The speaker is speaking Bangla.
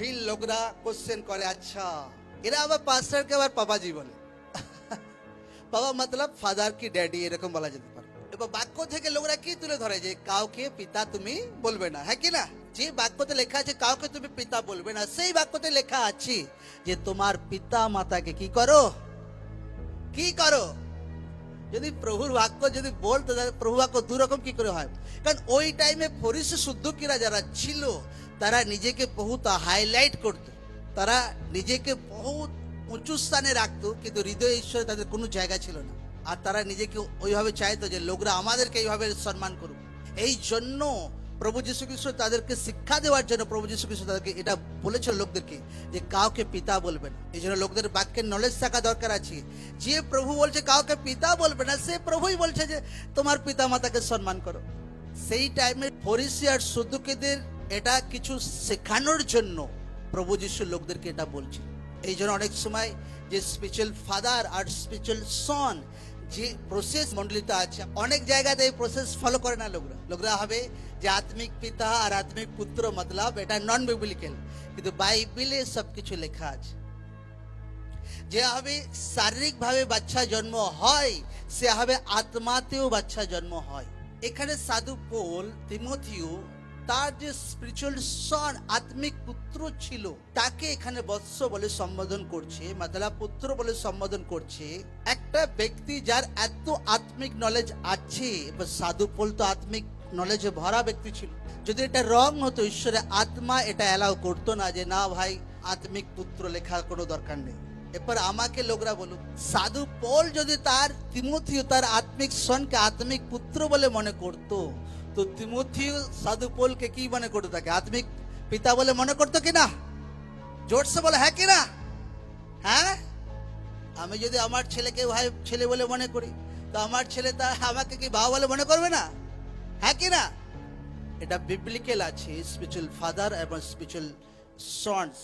फिर लोगरा क्वेश्चन करे अच्छा এরা আবার পাস্টারকে আবার পাপাজি বলে বাবা मतलब ফাদার কি ড্যাডি এরকম বলা যেতে পারে। এবার বাক্য থেকে লোকরা কি তুলে ধরে যে কাউকে পিতা তুমি বলবে না, হ্যাঁ কি না? যে বাক্যতে লেখা আছে কাউকে তুমি পিতা বলবে না, সেই বাক্যতে লেখা আছে যে তোমার পিতা মাতাকে কি করো, কি করো। যদি প্রভুর বাক্য যদি বলতো প্রভু বাক্য দুরকম কি করে হয়, কারণ ওই টাইমে ফরিসি শুদ্ধকিরা যারা ছিল তারা নিজেকে বহুত হাইলাইট করতো, তারা নিজেকে বহুত উঁচু স্থানে রাখতো, কিন্তু হৃদয় ঈশ্বরে তাদের কোনো জায়গা ছিল না। আর তারা নিজেকে ওইভাবে চাইতো যে লোকরা আমাদেরকে এইভাবে সম্মান করুক। এই জন্য প্রভু যীশু খ্রিস্ট তাদেরকে শিক্ষা দেওয়ার জন্য প্রভু যীশু খ্রিস্ট তাদেরকে এটা বলেছিল লোকদেরকে যে কাউকে পিতা বলবে না। এই জন্য লোকদের বাক্যের নলেজ থাকা দরকার আছে। যে প্রভু বলছে কাউকে পিতা বলবে না, সে প্রভুই বলছে যে তোমার পিতা মাতাকে সম্মান করো। সেই টাইমে ফরিসি আর সদুকেদের এটা কিছু শেখানোর জন্য প্রভু যীশু লোকদেরকে এটা বলছে। এই জন্য অনেক সময় যে স্পিরিচুয়াল ফাদার আর স্পিরিচুয়াল সন যে প্রসেস মন্ডলিতে আছে, অনেক জায়গাতে এই প্রসেস ফলো করে না লোকরা হবে যে আত্মিক পিতা আর আত্মিক পুত্র মতলব এটা নন বিবলিক্যাল, কিন্তু বাইবেলে সবকিছু লেখা আছে। যে হবে শারীরিক ভাবে বাচ্চা জন্ম হয়, সে হবে আত্মাতেও বাচ্চা জন্ম হয়। এখানে সাধু পৌল তিমোথিও তার যে স্পিরিচুয়াল সন আত্মিক পুত্র ছিল তাকে এখানে বৎস বলে সম্বোধন করছে, মতলব পুত্র বলে সম্বোধন করছে। একটা ব্যক্তি যার এত আত্মিক নলেজ আছে, সাধু পৌল তো আত্মিক নলেজে ভরা ব্যক্তি ছিল। যদি এটা রং হতো, ঈশ্বরের আত্মা এটা অ্যালাউ করতো না যে না ভাই আত্মিক পুত্র লেখার কোনো দরকার নেই। এরপর আমাকে লোকরা বলুক, সাধু পৌল যদি তার তিমোথিও তার আত্মিক সনকে আত্মিক পুত্র বলে মনে করতো, তো তিমোথিও সাধু পৌলকে কি মনে করতো? তাকে আত্মিক পিতা বলে মনে করতো কিনা? জোরসে বলে হ্যাঁ কিনা? হ্যাঁ, আমি যদি আমার ছেলেকে ভাই ছেলে বলে মনে করি, তো আমার ছেলে তা আমাকে কি বাবা বলে মনে করবে না? হ্যাঁ কিনা? এটা বিবলিক্যাল আছে স্পিরিচুয়াল ফাদার এবং স্পিরিচুয়াল সন্স।